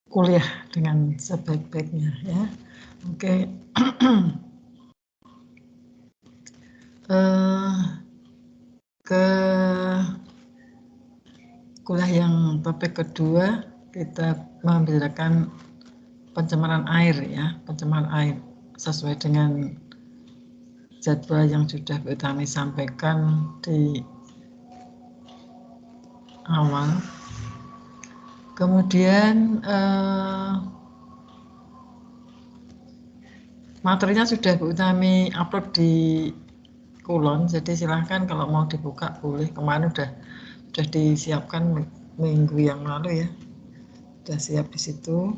kuliah dengan sebaik-baiknya ya. Oke. Ke kuliah yang topik kedua kita membicarakan pencemaran air ya, pencemaran air sesuai dengan jadwal yang sudah kami sampaikan di awal. Kemudian materinya sudah Bu Utami upload di Kulon, jadi silahkan kalau mau dibuka boleh. Kemarin sudah disiapkan minggu yang lalu ya, sudah siap di situ.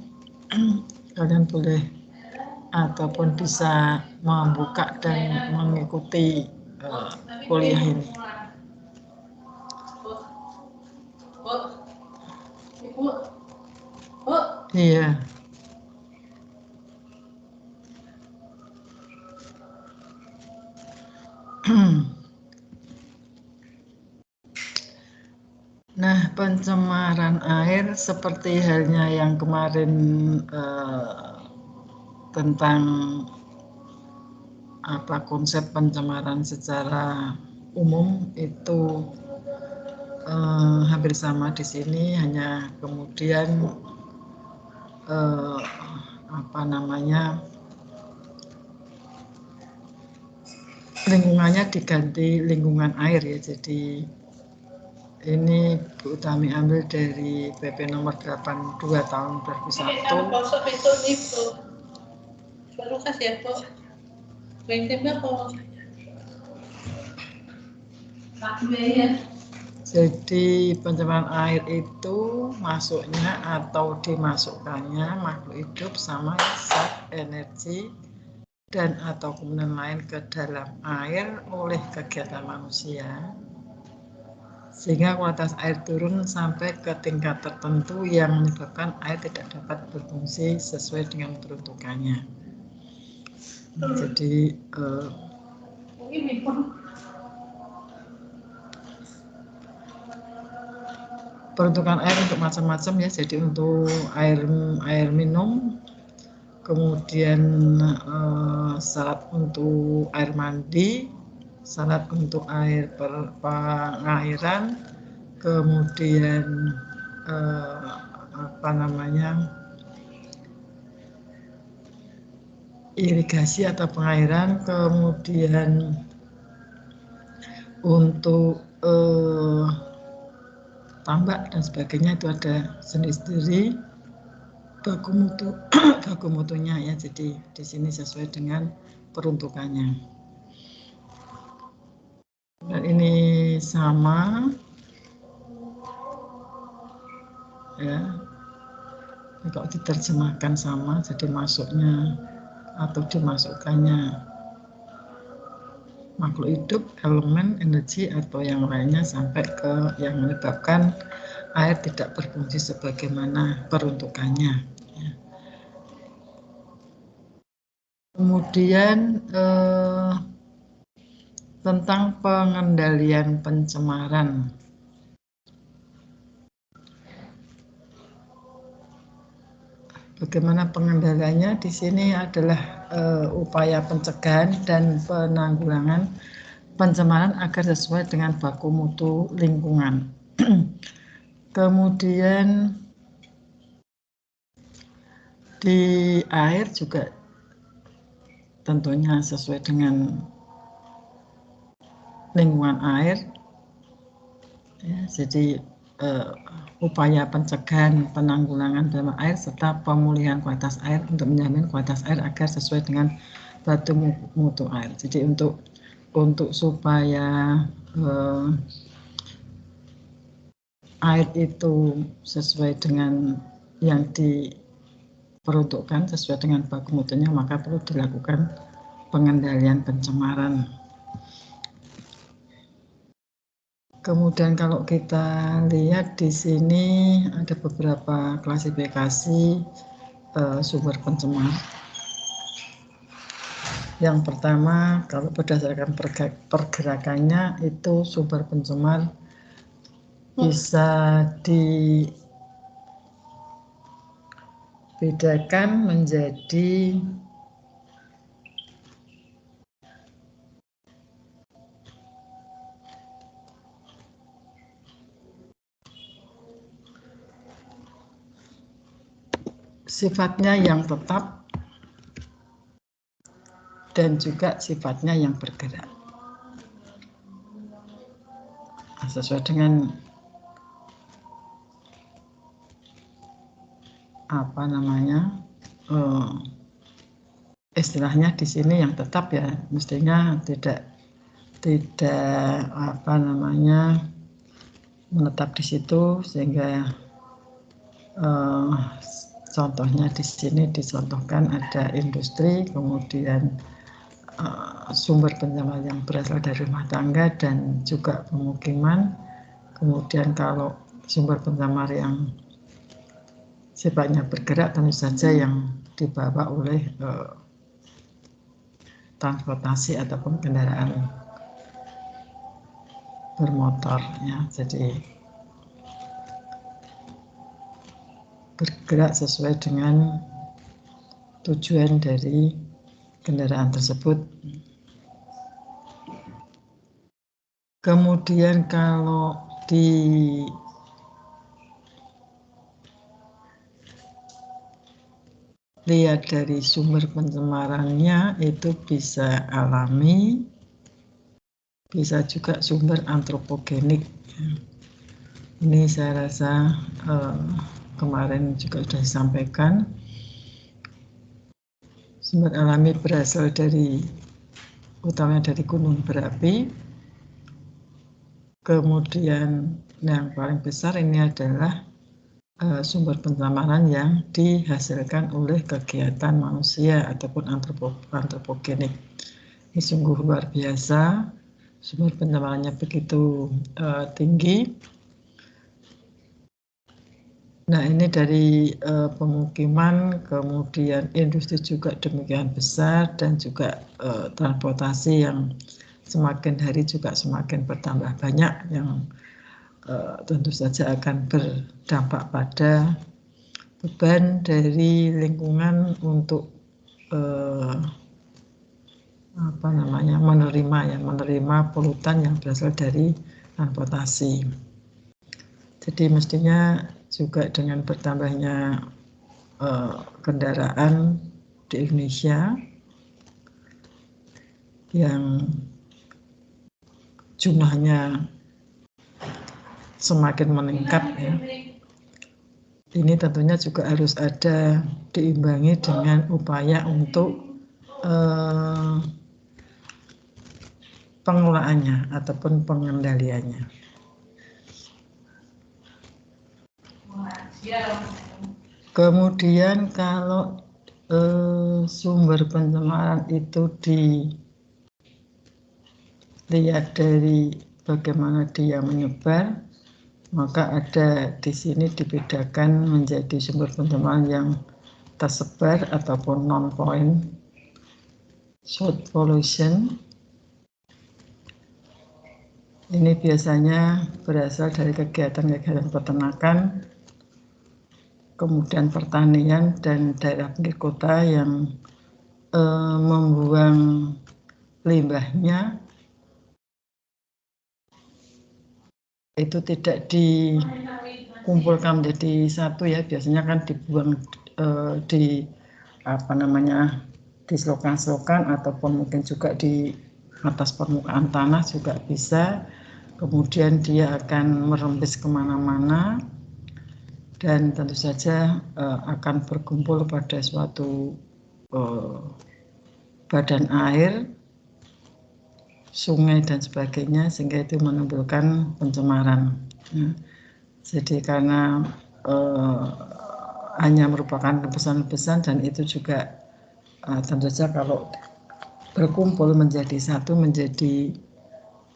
Kalian boleh ataupun bisa membuka dan mengikuti kuliah ini. Iya. Nah, pencemaran air seperti halnya yang kemarin tentang apa konsep pencemaran secara umum itu hampir sama di sini, hanya kemudian apa namanya, lingkungannya diganti lingkungan air ya. Jadi ini Bu Utami ambil dari PP nomor 82 tahun 2001. Jadi pencemaran air itu masuknya atau dimasukkannya makhluk hidup sama zat, energi, dan atau komponen lain ke dalam air oleh kegiatan manusia, sehingga kualitas air turun sampai ke tingkat tertentu yang menyebabkan air tidak dapat berfungsi sesuai dengan peruntukannya. Jadi peruntukan air untuk macam-macam ya. Jadi untuk air minum, kemudian syarat untuk air mandi, syarat untuk air pengairan, kemudian apa namanya, irigasi atau pengairan, kemudian untuk tambak dan sebagainya itu ada sendiri-sendiri baku mutu baku mutunya ya. Jadi di sini sesuai dengan peruntukannya. Dan ini sama ya. Kalau diterjemahkan sama, jadi masuknya atau dimasukkannya makhluk hidup, elemen, energi atau yang lainnya sampai ke yang menyebabkan air tidak berfungsi sebagaimana peruntukannya. Ya. Kemudian tentang pengendalian pencemaran. Bagaimana pengendaliannya? Di sini adalah upaya pencegahan dan penanggulangan pencemaran agar sesuai dengan baku mutu lingkungan. Kemudian di air juga tentunya sesuai dengan lingkungan air. Ya, jadi upaya pencegahan, penanggulangan dalam air serta pemulihan kualitas air untuk menjamin kualitas air agar sesuai dengan baku mutu air. Jadi untuk supaya air itu sesuai dengan yang diperuntukkan, sesuai dengan baku mutunya, maka perlu dilakukan pengendalian pencemaran. Kemudian kalau kita lihat di sini ada beberapa klasifikasi sumber pencemar. Yang pertama, kalau berdasarkan pergerakannya itu sumber pencemar bisa bedakan menjadi sifatnya yang tetap dan juga sifatnya yang bergerak. Sesuai dengan apa namanya, istilahnya di sini yang tetap ya, mestinya tidak apa namanya menetap di situ, sehingga contohnya di sini dicontohkan ada industri, kemudian sumber pencemaran yang berasal dari rumah tangga dan juga pemukiman. Kemudian kalau sumber pencemar yang sifatnya bergerak tentu saja yang dibawa oleh transportasi ataupun kendaraan bermotor ya. Jadi bergerak sesuai dengan tujuan dari kendaraan tersebut. Kemudian kalau lihat dari sumber pencemarannya itu bisa alami, bisa juga sumber antropogenik. Ini saya rasa kemarin juga sudah disampaikan. Sumber alami berasal dari utamanya dari gunung berapi. Kemudian yang paling besar ini adalah sumber pencemaran yang dihasilkan oleh kegiatan manusia ataupun antropogenik. Ini sungguh luar biasa, sumber pencemarannya begitu tinggi. Nah ini dari pemukiman, kemudian industri juga demikian besar, dan juga transportasi yang semakin hari juga semakin bertambah banyak, yang tentu saja akan berdampak pada beban dari lingkungan untuk apa namanya menerima polutan yang berasal dari transportasi. Jadi mestinya juga dengan bertambahnya kendaraan di Indonesia yang jumlahnya semakin meningkat ya. Ini tentunya juga harus ada diimbangi dengan upaya untuk pengelolaannya ataupun pengendaliannya. Kemudian kalau sumber pencemaran itu dilihat dari bagaimana dia menyebar, maka ada di sini dibedakan menjadi sumber pencemaran yang tersebar ataupun non-point source pollution. Ini biasanya berasal dari kegiatan-kegiatan peternakan, kemudian pertanian dan daerah pinggir kota yang membuang limbahnya itu tidak dikumpulkan menjadi satu ya, biasanya kan dibuang di apa namanya di selokan-selokan ataupun mungkin juga di atas permukaan tanah juga bisa. Kemudian dia akan merembes kemana-mana dan tentu saja akan berkumpul pada suatu badan air, sungai dan sebagainya, sehingga itu menimbulkan pencemaran. Jadi karena hanya merupakan letusan-letusan dan itu juga tentu saja kalau berkumpul menjadi satu menjadi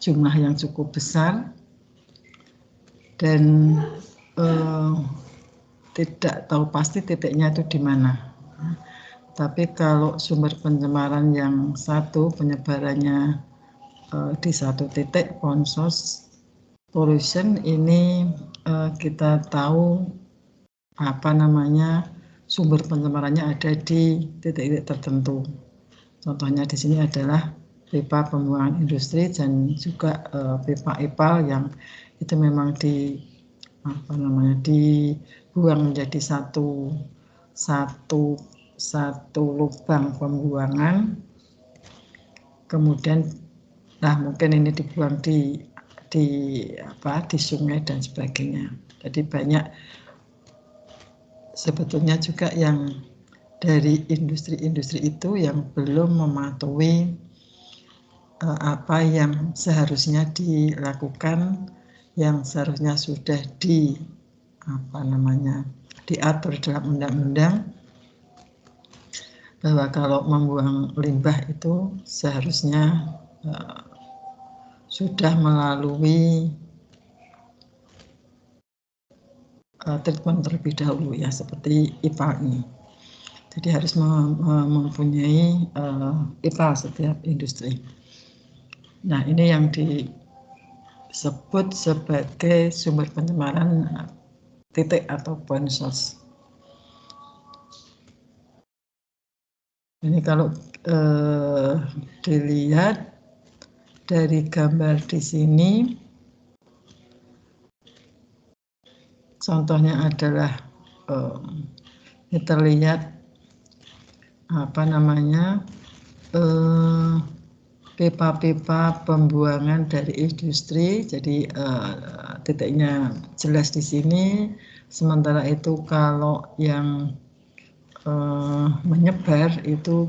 jumlah yang cukup besar dan tidak tahu pasti titiknya itu di mana. Tapi kalau sumber pencemaran yang satu penyebarannya di satu titik, point source pollution, ini kita tahu apa namanya sumber pencemarannya ada di titik-titik tertentu. Contohnya di sini adalah pipa pembuangan industri dan juga pipa EPAL yang itu memang dibuang menjadi satu lubang pembuangan. Kemudian mungkin ini dibuang di sungai dan sebagainya. Jadi banyak sebetulnya juga yang dari industri-industri itu yang belum mematuhi apa yang seharusnya dilakukan, yang seharusnya sudah diatur dalam undang-undang, bahwa kalau membuang limbah itu seharusnya sudah melalui treatment terlebih dahulu ya, seperti IPAL ini. Jadi harus mempunyai IPAL setiap industri. Nah, ini yang disebut sebagai sumber pencemaran titik atau point source. Ini kalau dilihat dari gambar di sini, contohnya adalah terlihat pipa-pipa pembuangan dari industri. Jadi titiknya jelas di sini. Sementara itu kalau yang menyebar itu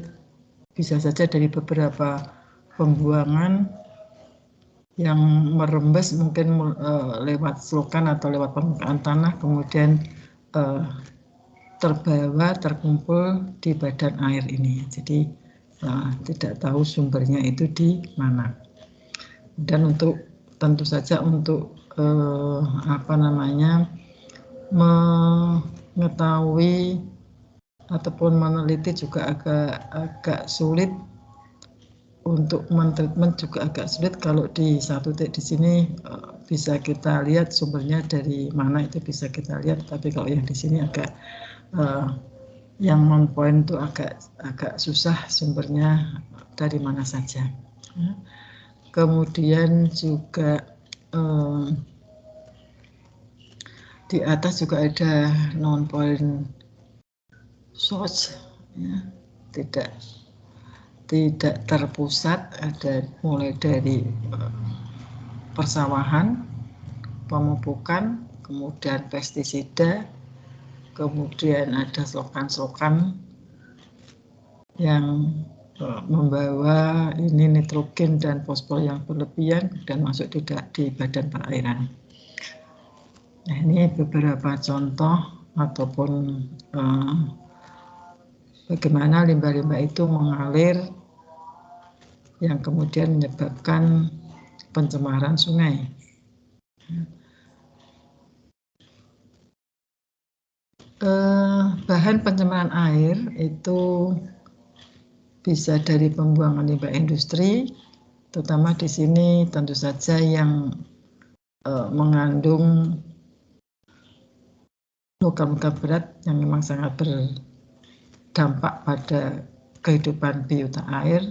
bisa saja dari beberapa pembuangan yang merembes mungkin lewat selokan atau lewat permukaan tanah, kemudian terkumpul di badan air ini. Jadi tidak tahu sumbernya itu di mana. Dan tentu saja untuk mengetahui ataupun meneliti juga agak sulit. Untuk mentreatment juga agak sulit. Kalau di satu titik di sini bisa kita lihat sumbernya dari mana, itu bisa kita lihat. Tapi kalau yang di sini yang on point itu agak susah sumbernya dari mana saja. Kemudian juga di atas juga ada non point source, ya, tidak terpusat, ada mulai dari persawahan, pemupukan, kemudian pestisida, kemudian ada selokan-selokan yang membawa nitrogen dan fosfor yang berlebihan dan masuk di badan perairan. Nah, ini beberapa contoh ataupun bagaimana limbah-limbah itu mengalir yang kemudian menyebabkan pencemaran sungai. Bahan pencemaran air itu bisa dari pembuangan limbah industri, terutama di sini tentu saja yang mengandung logam-logam berat yang memang sangat berdampak pada kehidupan biota air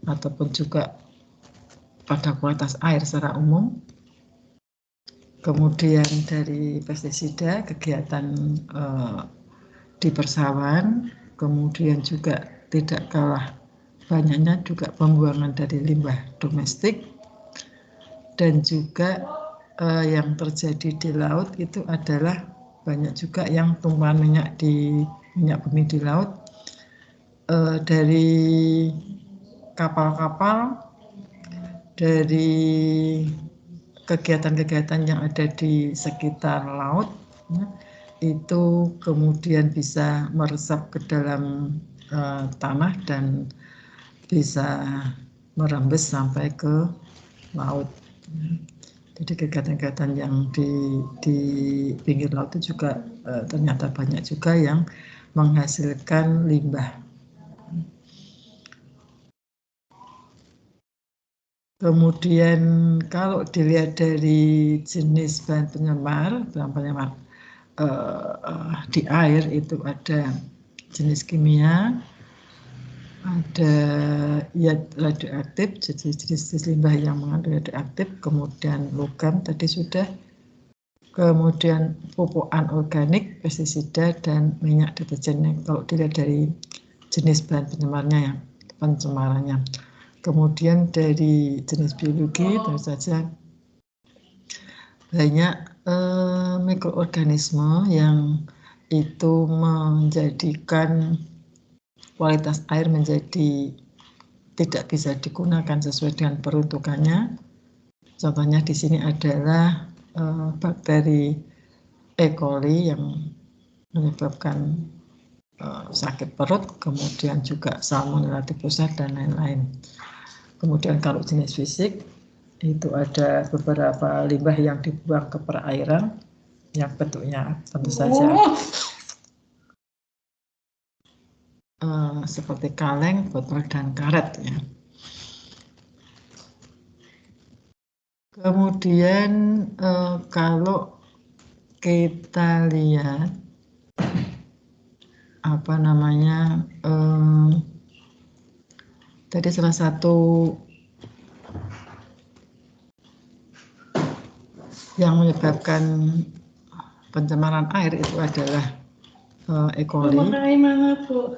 ataupun juga pada kualitas air secara umum. Kemudian dari pestisida, kegiatan di persawahan, kemudian juga tidak kalah banyaknya juga pembuangan dari limbah domestik, dan juga yang terjadi di laut itu adalah banyak juga yang tumpahan minyak bumi di laut dari kapal-kapal, dari kegiatan-kegiatan yang ada di sekitar laut, ya, itu kemudian bisa meresap ke dalam tanah dan bisa merembes sampai ke laut. Jadi kegiatan-kegiatan yang di pinggir laut itu juga ternyata banyak juga yang menghasilkan limbah. Kemudian kalau dilihat dari jenis bahan penyemar di air itu ada jenis kimia, ada ya radioaktif, jadi jenis limbah yang mengandung radioaktif, kemudian logam tadi sudah, kemudian pupuk anorganik, pestisida, dan minyak deterjen. Kalau dilihat dari jenis bahan pencemarannya. Kemudian dari jenis biologi tentu saja banyak mikroorganisme yang itu menjadikan kualitas air menjadi tidak bisa digunakan sesuai dengan peruntukannya. Contohnya di sini adalah bakteri E. coli yang menyebabkan sakit perut, kemudian juga salmonella typhosa dan lain-lain. Kemudian kalau jenis fisik itu ada beberapa limbah yang dibuang ke perairan yang bentuknya tentu saja seperti kaleng, botol, dan karet ya. Kemudian kalau kita lihat apa namanya tadi salah satu yang menyebabkan pencemaran air itu adalah E. coli. Mana, Bu?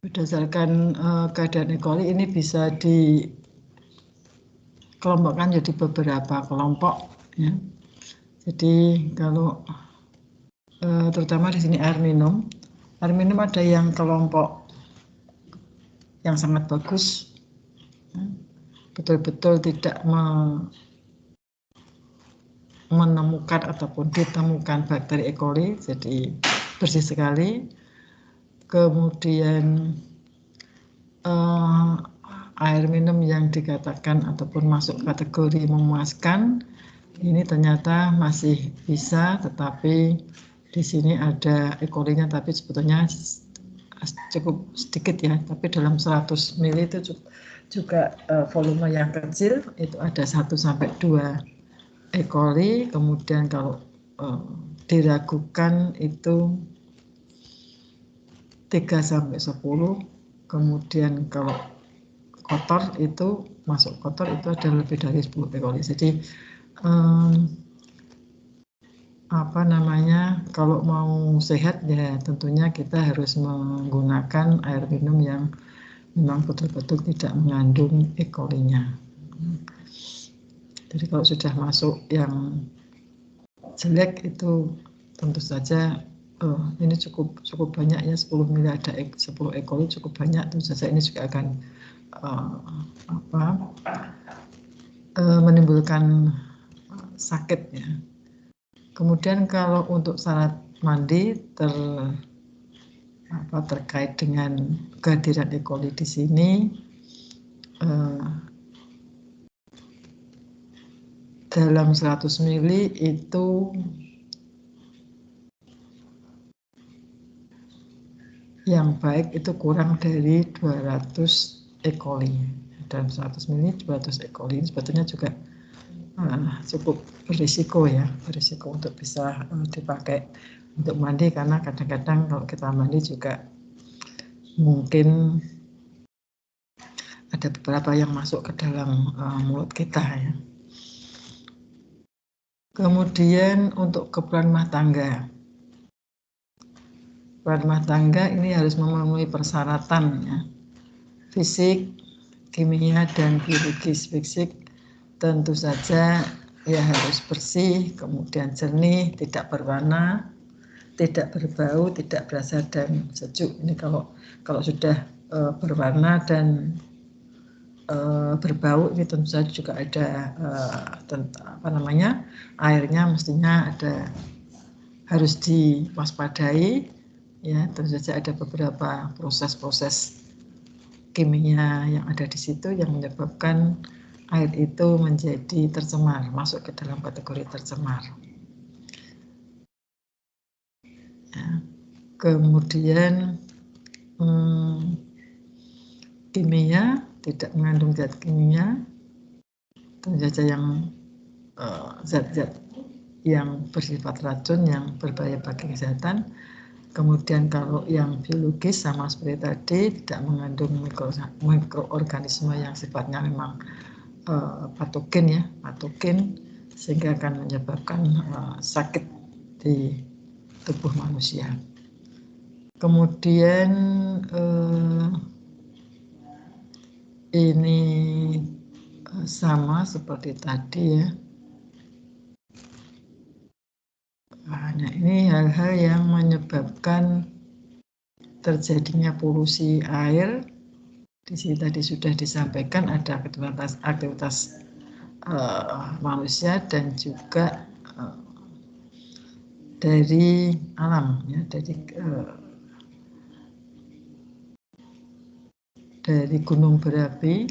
Berdasarkan keadaan E. coli ini bisa dikelompokkan jadi beberapa kelompok ya. Jadi kalau terutama di sini air minum ada yang kelompok yang sangat bagus, betul-betul tidak menemukan ataupun ditemukan bakteri E. coli, jadi bersih sekali. Kemudian air minum yang dikatakan ataupun masuk kategori memuaskan, ini ternyata masih bisa, tetapi di sini ada E. coli-nya, tapi sebetulnya cukup sedikit ya, tapi dalam 100 ml itu juga volume yang kecil, itu ada 1 sampai 2 E. coli. Kemudian kalau diragukan itu 3 sampai 10. Kemudian kalau kotor itu masuk kotor itu ada lebih dari 10 E. coli. Jadi apa namanya, kalau mau sehat ya tentunya kita harus menggunakan air minum yang memang betul-betul tidak mengandung E. coli-nya. Jadi kalau sudah masuk yang jelek itu tentu saja ini cukup banyak ya, 10 ml ada 10 E. coli cukup banyak, tentu saja ini juga akan menimbulkan sakit ya. Kemudian kalau untuk syarat mandi terkait dengan kehadiran E. coli di sini, dalam 100 ml itu yang baik itu kurang dari 200 E. coli. Dalam 100 ml 200 E. coli ini sebetulnya juga cukup berisiko ya, berisiko untuk bisa dipakai untuk mandi, karena kadang-kadang kalau kita mandi juga mungkin ada beberapa yang masuk ke dalam mulut kita ya. Kemudian untuk keperluan rumah tangga. Keperluan rumah tangga ini harus memenuhi persyaratan ya. Fisik, kimia, dan biologis. Fisik tentu saja ya harus bersih, kemudian jernih, tidak berwarna, tidak berbau, tidak berasa dan sejuk. Ini kalau sudah berwarna dan berbau, ini tentu saja juga ada airnya mestinya harus diwaspadai ya. Tentu saja ada beberapa proses-proses kimia yang ada di situ yang menyebabkan air itu menjadi tercemar, masuk ke dalam kategori tercemar. Ya. Kemudian kimia tidak mengandung zat kimia, tentu saja yang zat-zat yang bersifat racun yang berbahaya bagi kesehatan. Kemudian kalau yang biologis sama seperti tadi, tidak mengandung mikroorganisme yang sifatnya memang patogen ya, patogen, sehingga akan menyebabkan sakit di tubuh manusia. Kemudian ini sama seperti tadi ya. Nah, ini hal-hal yang menyebabkan terjadinya polusi air. Di sini tadi sudah disampaikan ada aktivitas manusia dan juga dari alam ya, dari gunung berapi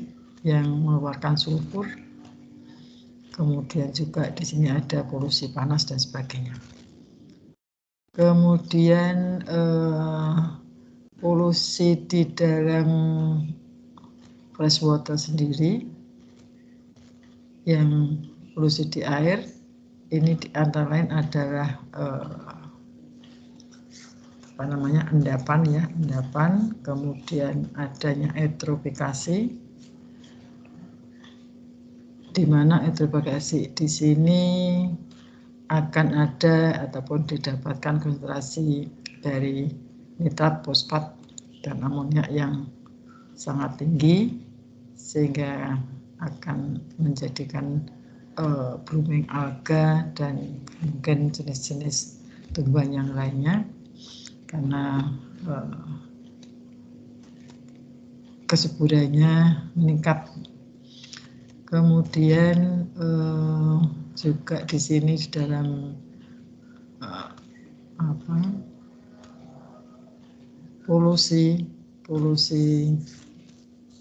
yang mengeluarkan sulfur. Kemudian juga di sini ada polusi panas dan sebagainya. Kemudian polusi di dalam freshwater sendiri, yang polusi di air, ini di antara lain adalah endapan ya, endapan, kemudian adanya eutrofikasi, di mana eutrofikasi di sini akan ada ataupun didapatkan konsentrasi dari nitrat, fosfat, dan amonia yang sangat tinggi, sehingga akan menjadikan blooming alga dan mungkin jenis-jenis tumbuhan yang lainnya, karena kesuburannya meningkat. Kemudian juga di sini di dalam polusi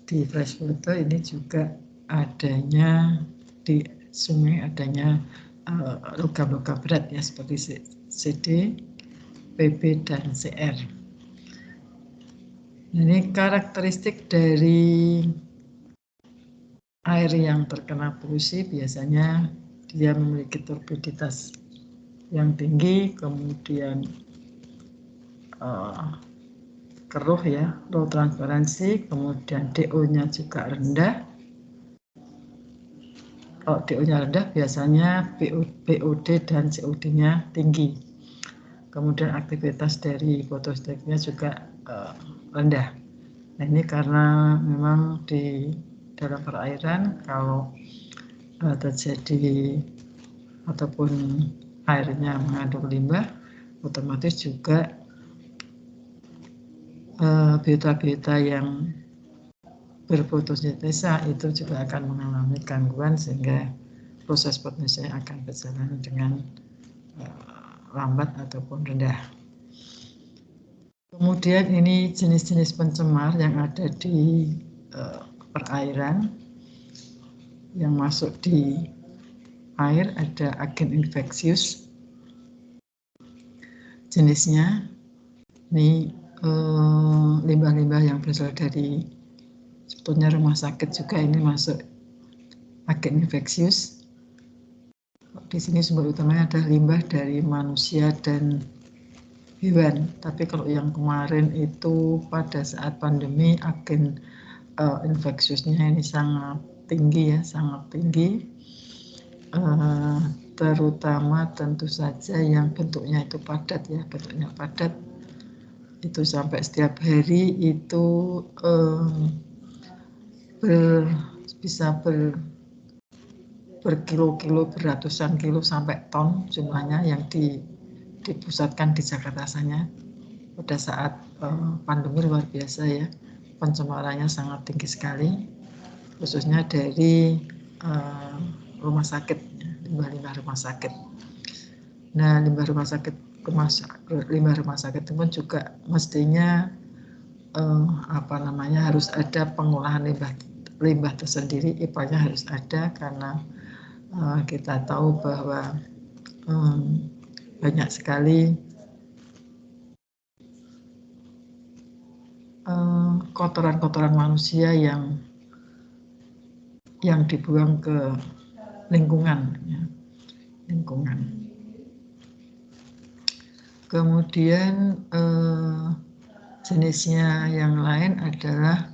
di freshwater ini juga adanya di sungai, adanya logam-logam berat ya, seperti CD, PB, dan CR. Ini karakteristik dari air yang terkena polusi, biasanya dia memiliki turbiditas yang tinggi, kemudian keruh ya, low transparansi, kemudian DO-nya juga rendah. Kalau DO-nya rendah, biasanya BOD dan COD-nya tinggi. Kemudian aktivitas dari fotosintesiknya juga rendah. Nah, ini karena memang di dalam perairan kalau terjadi ataupun airnya mengandung limbah, otomatis juga biota-biota yang berfotosintesa itu juga akan mengalami gangguan, sehingga proses fotosintesa akan berjalan dengan lambat ataupun rendah. Kemudian ini jenis-jenis pencemar yang ada di perairan yang masuk di air. Ada agen infeksius jenisnya, ini limbah-limbah yang berasal dari sebetulnya rumah sakit juga ini masuk agen infeksius. Di sini sumber utamanya adalah limbah dari manusia dan hewan. Tapi kalau yang kemarin itu pada saat pandemi, agen infeksiusnya ini sangat tinggi ya, sangat tinggi. Terutama tentu saja yang bentuknya itu padat ya, bentuknya padat. Itu sampai setiap hari itu bisa berkilo-kilo, beratusan kilo sampai ton jumlahnya yang dipusatkan di Jakarta saja. Pada saat pandemi luar biasa ya, pencemarannya sangat tinggi sekali, khususnya dari rumah sakit, limbah-limbah rumah sakit. Nah, limbah rumah sakit itu pun juga mestinya harus ada pengolahan limbah tersendiri, IPA-nya harus ada, karena kita tahu bahwa banyak sekali kotoran-kotoran manusia yang yang dibuang ke lingkungan. Ya. Lingkungan. Kemudian jenisnya yang lain adalah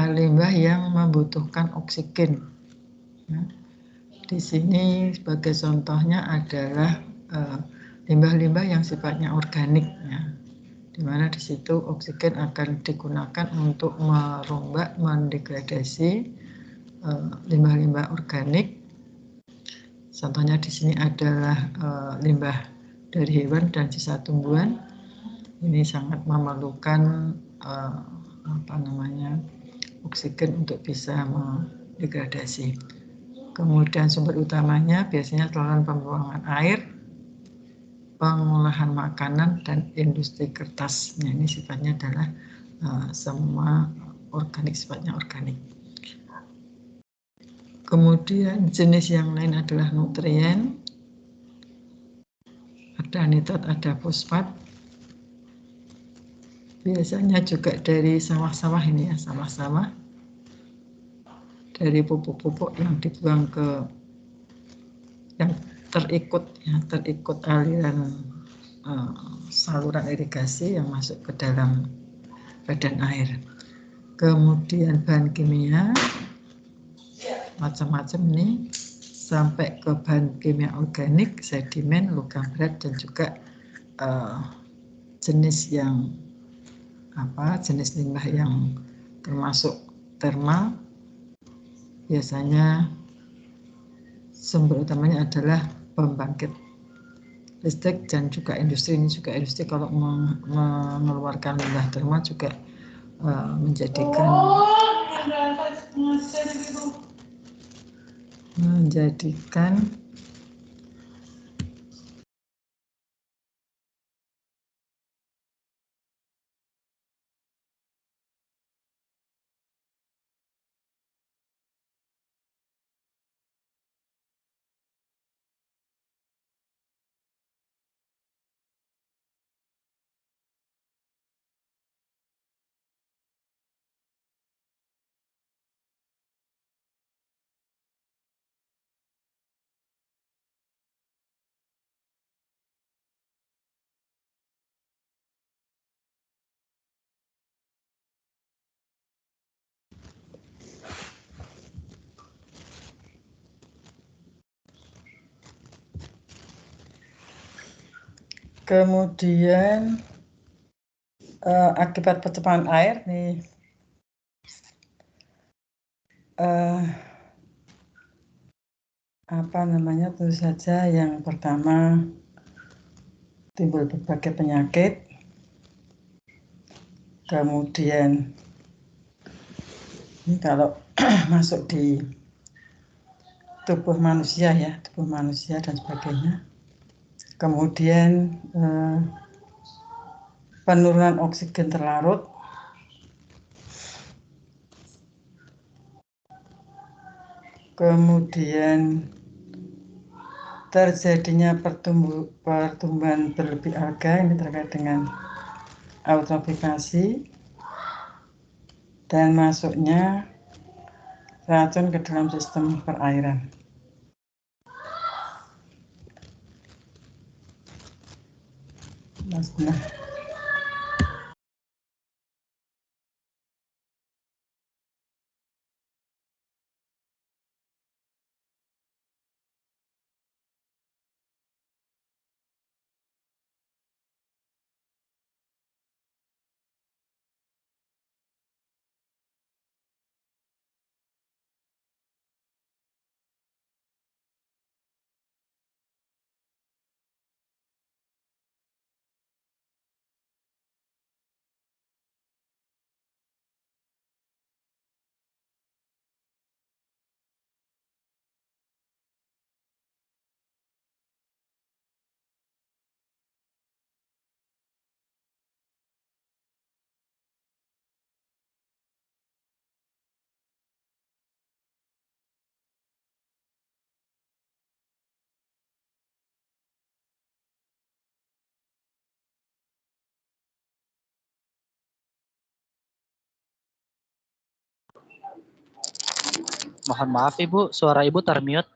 limbah yang membutuhkan oksigen. Ya. Di sini sebagai contohnya adalah limbah-limbah yang sifatnya organik, ya, di mana di situ oksigen akan digunakan untuk merombak, mendegradasi limbah-limbah organik. Contohnya di sini adalah limbah dari hewan dan sisa tumbuhan. Ini sangat memerlukan oksigen untuk bisa mendegradasi. Kemudian sumber utamanya biasanya saluran pembuangan air, pengolahan makanan, dan industri kertas. Nah, ini sifatnya adalah semua organik, sifatnya organik. Kemudian jenis yang lain adalah nutrien. Ada nitrat, ada fosfat. Biasanya juga dari sawah-sawah ini ya, sawah-sawah. Dari pupuk-pupuk yang dibuang ke yang terikut aliran saluran irigasi yang masuk ke dalam badan air. Kemudian bahan kimia macam-macam ini sampai ke bahan kimia organik, sedimen, logam berat, dan juga jenis limbah yang termasuk termal. Biasanya sumber utamanya adalah pembangkit listrik dan juga industri. Ini juga industri kalau mengeluarkan limbah termal juga menjadikan kemudian akibat pertumpahan air nih tentu saja yang pertama timbul berbagai penyakit. Kemudian ini kalau masuk di tubuh manusia dan sebagainya. Kemudian penurunan oksigen terlarut, kemudian terjadinya pertumbuhan berlebih alga, ini terkait dengan eutrofikasi, dan masuknya racun ke dalam sistem perairan. Nah, Mohon maaf Ibu, suara Ibu termute.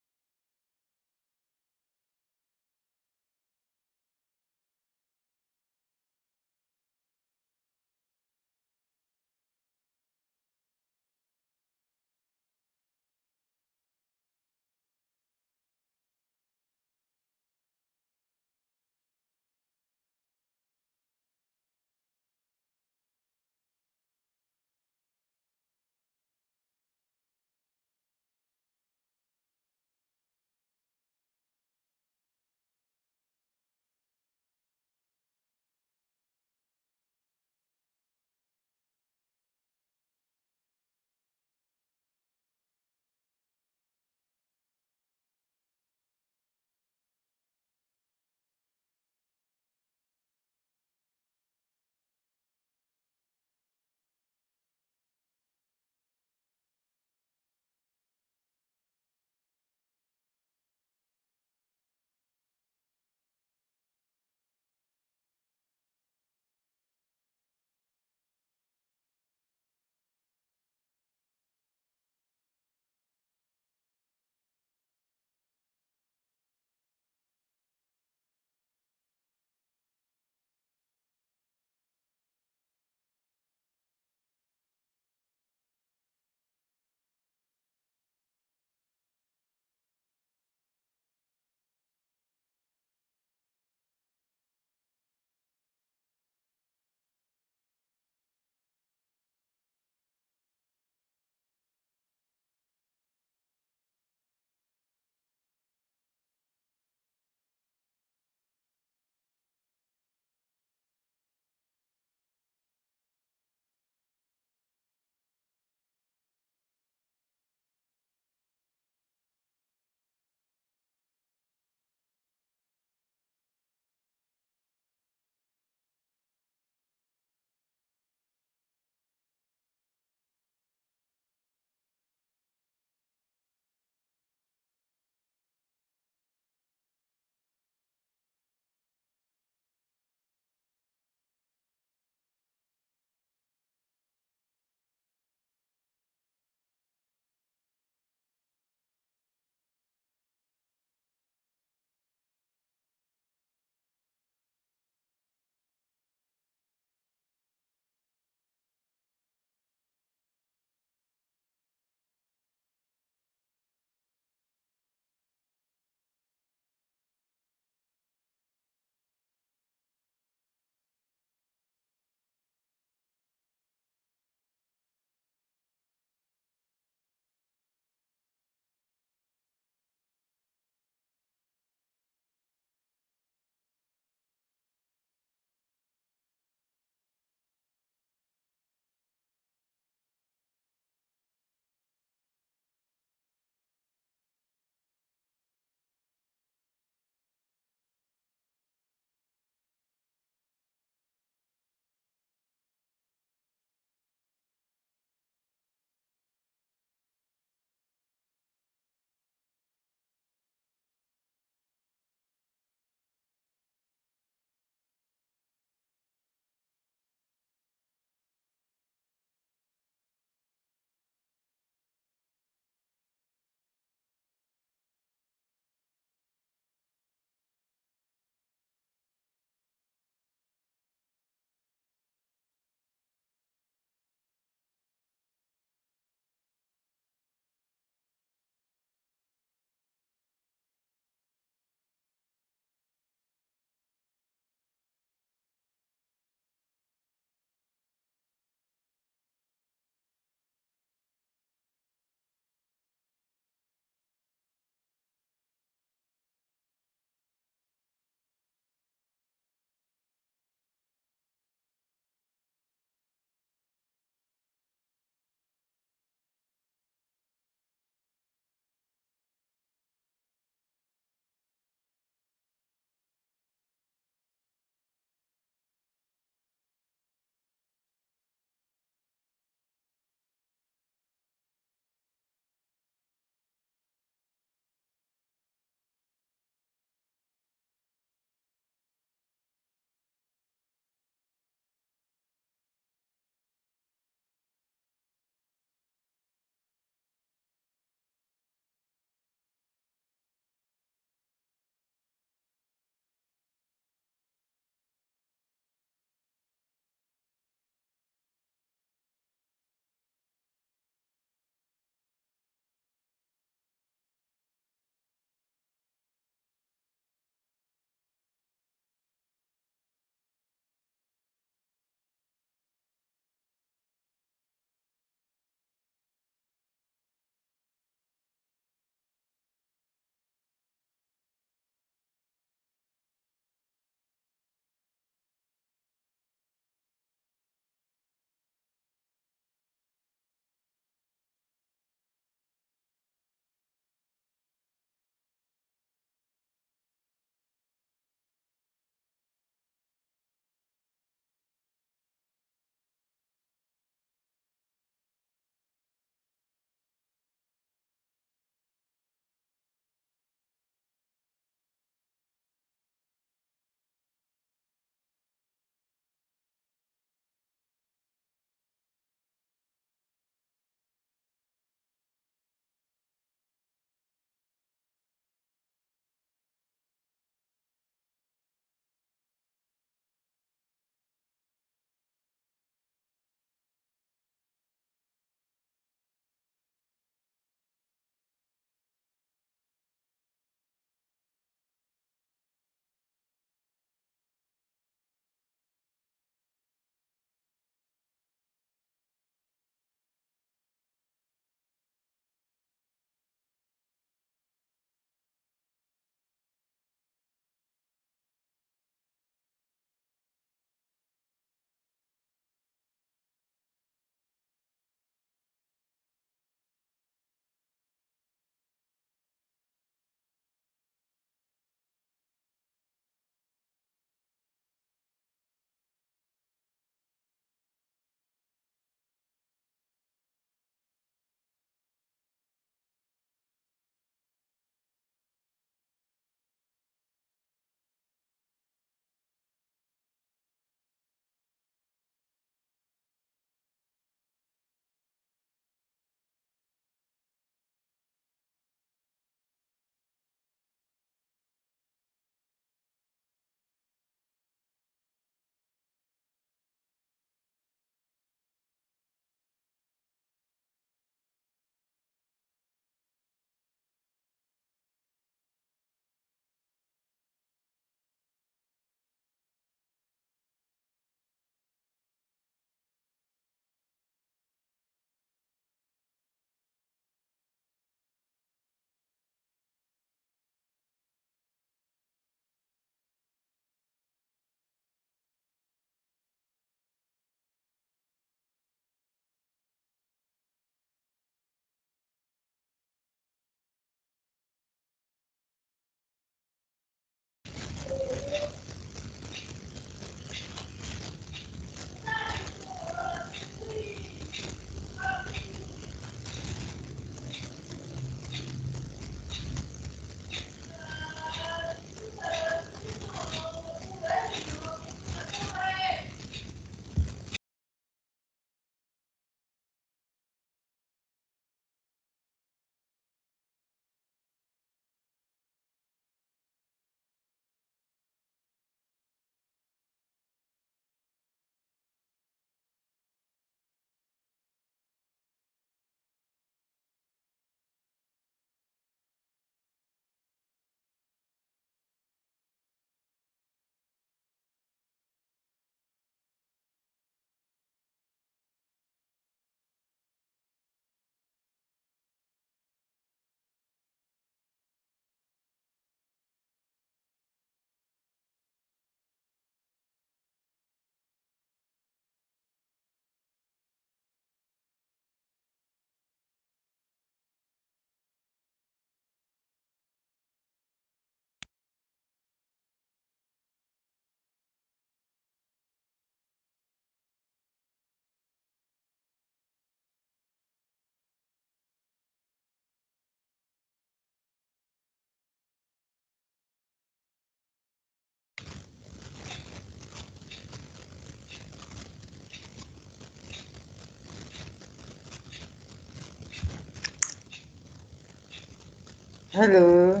Halo.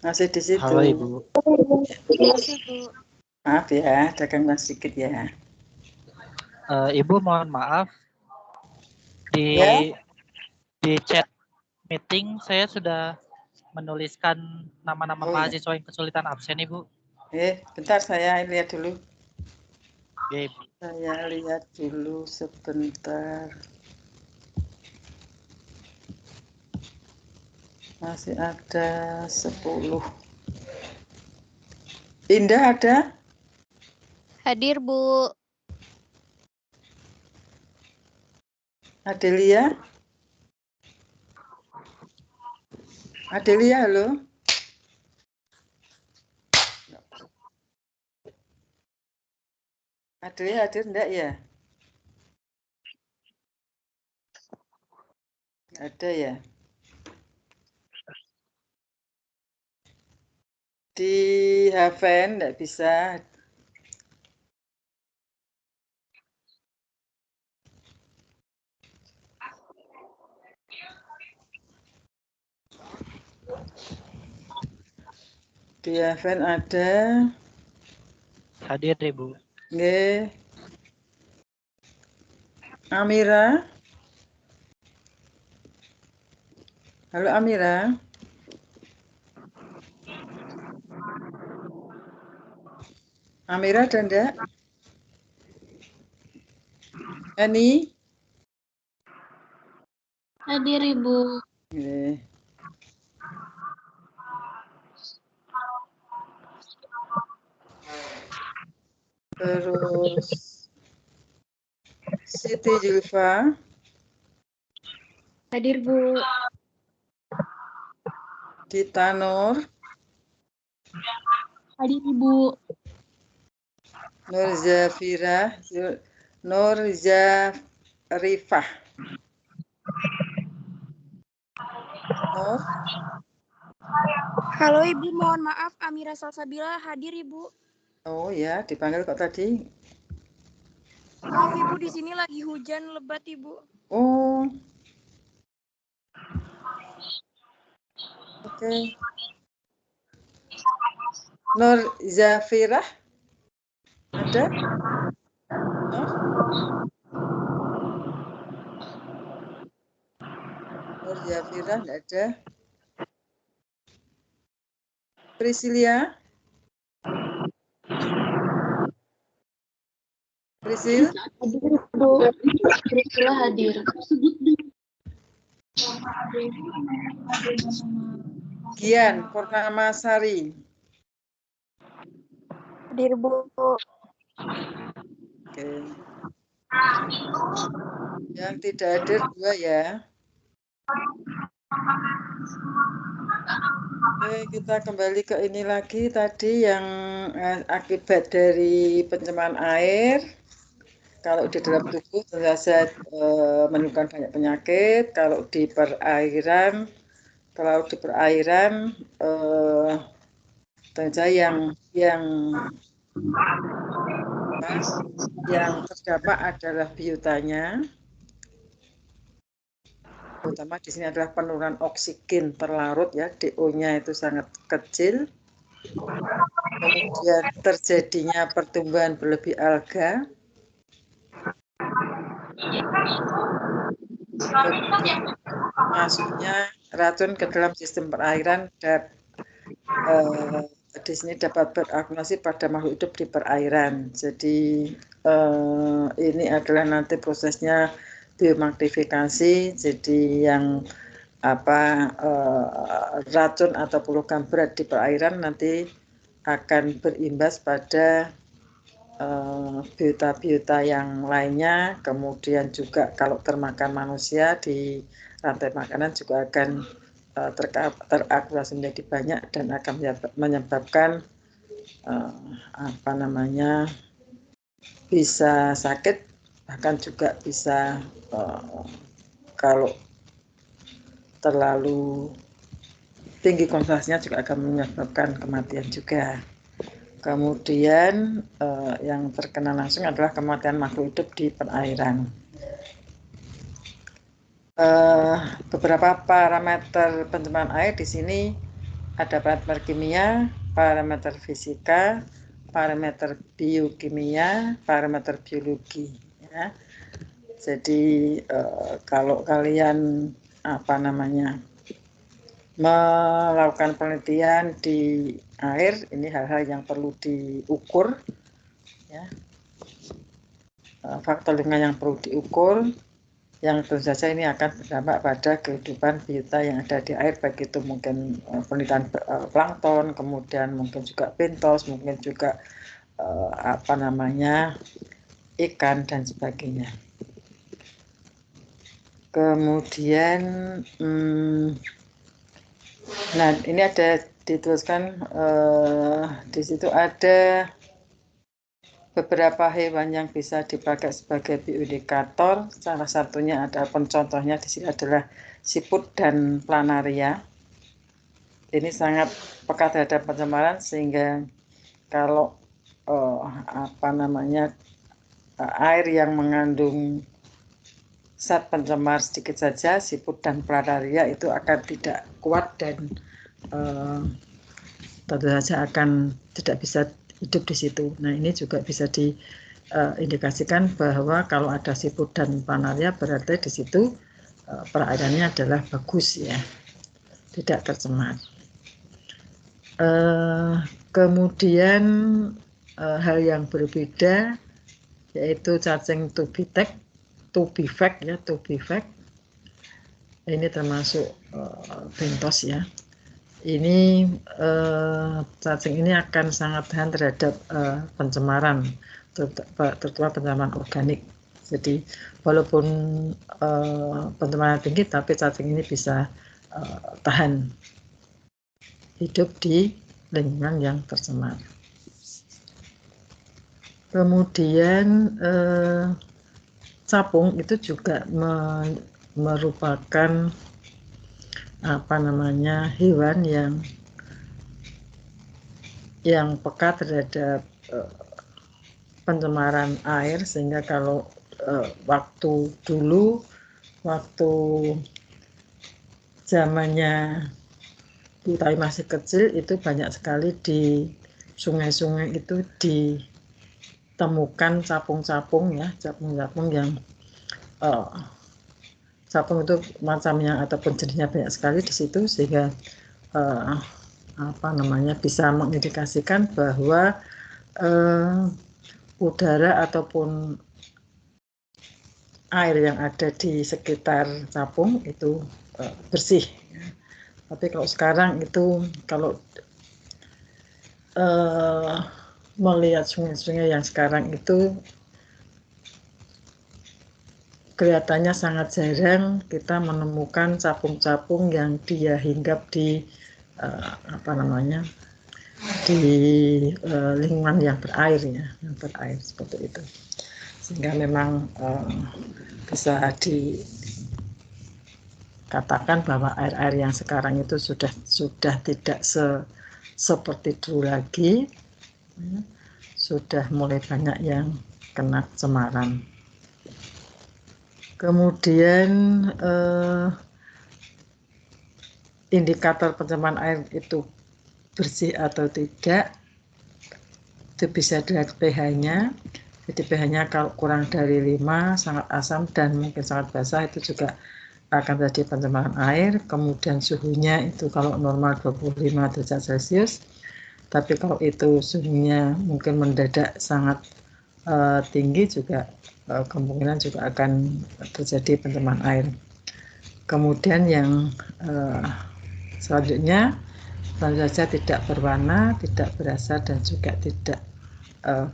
Masih di situ. Halo Ibu. Masih, Bu. Maaf ya, ada gangguan sedikit ya. Ibu mohon maaf di Ya. di chat meeting saya sudah menuliskan nama-nama Oh, ya. mahasiswa yang kesulitan absen Ibu. Bentar saya lihat dulu. Oke, Ibu. Saya lihat dulu sebentar. Masih ada 10. Indah ada? Hadir, Bu. Adelia? Adelia, halo? Adelia hadir enggak ya? Ada ya? Di Haven enggak bisa. Di Haven ada. Hadir Ibu. Nggih. Amira? Halo Amira? Amira ada enggak? Eni? Hadir, Ibu. Nggih. Terus Siti Julfa? Hadir, Bu. Dita Nur? Hadir, Ibu. Nur Zafira? Nur Zarifah? Nur? Halo, Ibu. Mohon maaf, Amira Salsabila hadir, Ibu. Oh ya, dipanggil kok tadi. Maaf, Ibu, di sini lagi hujan lebat, Ibu. Oh. Oke. Nur Zafirah? Ada? Nur? Nur Zafirah enggak ada. Priscilia? Prisil? Hadir, Bu. Priscila hadir. Gian Purnamasari? Hadir, Bu. Oke. Yang tidak hadir 2 ya. Oke, kita kembali ke ini lagi tadi yang akibat dari pencemaran air. Kalau di dalam tubuh tentu saja menimbulkan banyak penyakit. Kalau di perairan tentu saja yang terdampak adalah biotanya. Terutama di sini adalah penurunan oksigen terlarut ya, DO-nya itu sangat kecil. Kemudian terjadinya pertumbuhan berlebih alga. Kemudian masuknya racun ke dalam sistem perairan dan di sini dapat berakumulasi pada makhluk hidup di perairan. Jadi ini adalah nanti prosesnya biomagnifikasi. Jadi yang racun atau logam berat di perairan nanti akan berimbas pada biota-biota yang lainnya. Kemudian juga kalau termakan manusia di rantai makanan juga akan terakumulasi menjadi banyak dan akan menyebabkan bisa sakit, bahkan juga bisa kalau terlalu tinggi konsentrasinya juga akan menyebabkan kematian juga. Kemudian yang terkena langsung adalah kematian makhluk hidup di perairan. beberapa parameter pencemaran air di sini ada parameter kimia, parameter fisika, parameter biokimia, parameter biologi. Ya. Jadi kalau kalian melakukan penelitian di air, ini hal-hal yang perlu diukur, ya. Faktor lingkungan yang perlu diukur, yang tentu saja ini akan berdampak pada kehidupan biota yang ada di air, baik itu mungkin penelitian plankton, kemudian mungkin juga bentos, mungkin juga ikan dan sebagainya. Kemudian, nah ini ada dituliskan di situ ada beberapa hewan yang bisa dipakai sebagai bioindikator. Salah satunya ada contohnya di sini adalah siput dan planaria. Ini sangat peka terhadap pencemaran sehingga kalau air yang mengandung zat pencemar sedikit saja, siput dan planaria itu akan tidak kuat dan tentu saja akan tidak bisa hidup di situ. Nah, ini juga bisa diindikasikan bahwa kalau ada siput dan planaria berarti di situ perairannya adalah bagus, ya, tidak tercemar. Kemudian hal yang berbeda yaitu cacing tubifex, ya, tubifex. Ini termasuk bentos, ya. Ini cacing ini akan sangat tahan terhadap pencemaran, terutama pencemaran organik. Jadi walaupun pencemaran tinggi, tapi cacing ini bisa tahan hidup di lingkungan yang tercemar. Kemudian capung itu juga merupakan hewan yang peka terhadap pencemaran air, sehingga kalau waktu zamannya kita masih kecil itu banyak sekali di sungai-sungai itu ditemukan capung-capung, ya, capung-capung yang capung itu macamnya ataupun jenisnya banyak sekali di situ, sehingga bisa mengindikasikan bahwa udara ataupun air yang ada di sekitar capung itu bersih. Tapi kalau sekarang itu kalau melihat sungai-sungai yang sekarang itu kelihatannya sangat jarang kita menemukan capung-capung yang dia hinggap di lingkungan yang berair, ya, yang berair seperti itu. Sehingga memang bisa dikatakan bahwa air-air yang sekarang itu sudah tidak seperti dulu lagi, sudah mulai banyak yang kena cemaran. Kemudian indikator pencemaran air itu bersih atau tidak itu bisa dilihat pH-nya. Jadi pH-nya kalau kurang dari 5, sangat asam dan mungkin sangat basah, itu juga akan terjadi pencemaran air. Kemudian suhunya itu kalau normal 25 derajat Celcius, tapi kalau itu suhunya mungkin mendadak sangat tinggi, juga kemungkinan juga akan terjadi pencemaran air. Kemudian yang selanjutnya tentu saja tidak berwarna, tidak berasa, dan juga tidak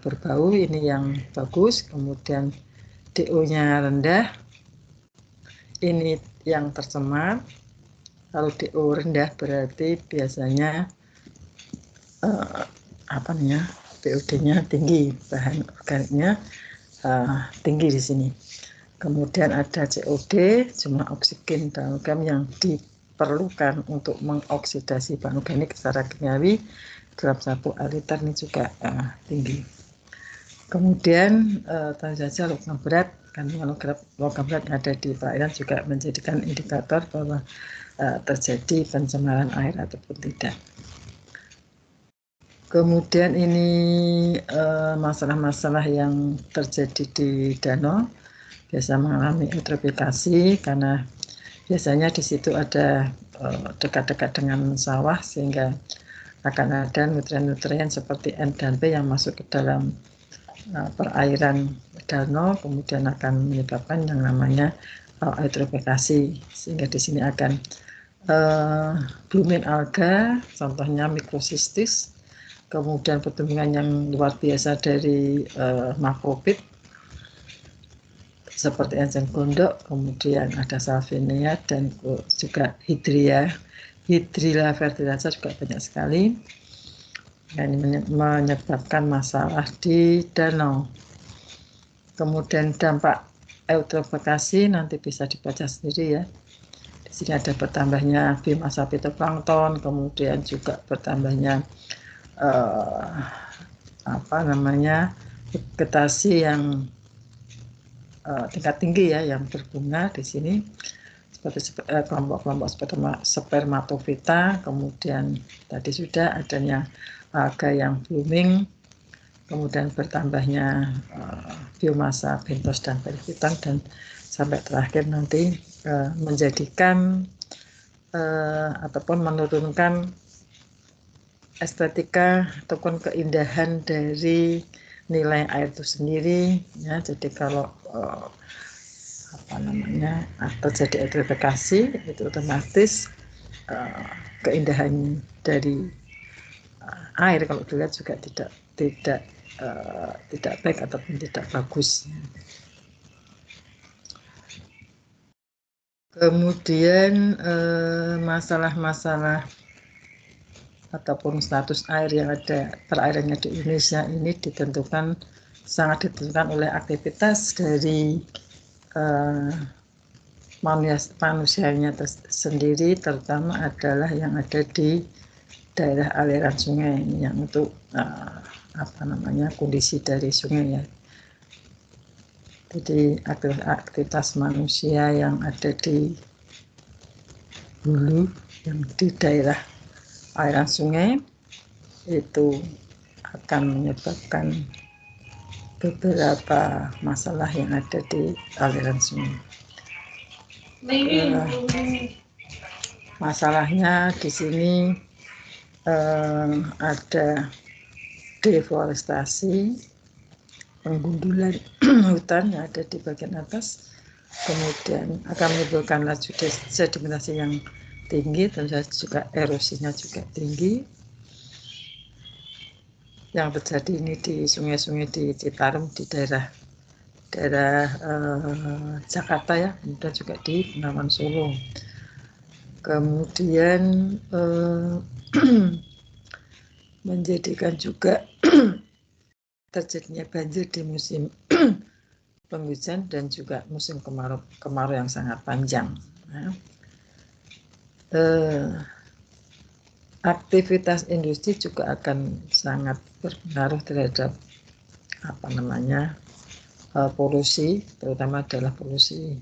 berbau. Ini yang bagus. Kemudian DO-nya rendah, ini yang tercemar. Kalau DO rendah berarti biasanya POD-nya tinggi, bahan organiknya tinggi di sini. Kemudian ada COD, jumlah oksigen dalam organik yang diperlukan untuk mengoksidasi bahan organik secara kimiawi dalam 1 liter ini juga tinggi. Kemudian tentu saja logam berat kandungan logam berat yang ada di perairan juga menjadikan indikator bahwa terjadi pencemaran air ataupun tidak. Kemudian ini masalah-masalah yang terjadi di danau biasa mengalami eutrofikasi karena biasanya di situ ada dekat-dekat dengan sawah sehingga akan ada nutrien-nutrien seperti N dan P yang masuk ke dalam perairan danau, kemudian akan menyebabkan yang namanya eutrofikasi, sehingga di sini akan blooming alga, contohnya mikrosistis, kemudian pertumbuhan yang luar biasa dari makrofit seperti enzim gondok, kemudian ada salvinia dan juga hydrilla fertilizar juga banyak sekali. Ini menyebabkan masalah di danau. Kemudian dampak eutrofikasi nanti bisa dibaca sendiri ya. Di sini ada bertambahnya biomasa fitoplankton, kemudian juga bertambahnya vegetasi yang tingkat tinggi ya, yang berbunga di sini seperti kelompok-kelompok spermatofita, kemudian tadi sudah adanya alga yang blooming, kemudian bertambahnya biomasa bentos dan perifiton, dan sampai terakhir nanti menjadikan ataupun menurunkan estetika ataupun keindahan dari nilai air itu sendiri ya. Jadi kalau terjadi eutrofikasi itu otomatis keindahan dari air kalau dilihat juga tidak baik ataupun tidak bagus. Kemudian masalah-masalah ataupun status air yang ada perairannya di Indonesia ini sangat ditentukan oleh aktivitas dari manusianya sendiri, terutama adalah yang ada di daerah aliran sungai ini yang untuk kondisi dari sungai ya. Jadi aktivitas manusia yang ada di hulu yang di daerah aliran sungai itu akan menyebabkan beberapa masalah yang ada di aliran sungai. Masalahnya di sini ada deforestasi, penggundulan hutan yang ada di bagian atas, kemudian akan menimbulkan laju sedimentasi yang tinggi, dan juga erosinya juga tinggi. Yang terjadi ini di sungai-sungai di Citarum, di daerah Jakarta ya, kemudian juga di Bengawan Solo. Kemudian menjadikan juga terjadinya banjir di musim penghujan dan juga musim kemarau yang sangat panjang. Aktivitas industri juga akan sangat berpengaruh terhadap polusi, terutama adalah polusi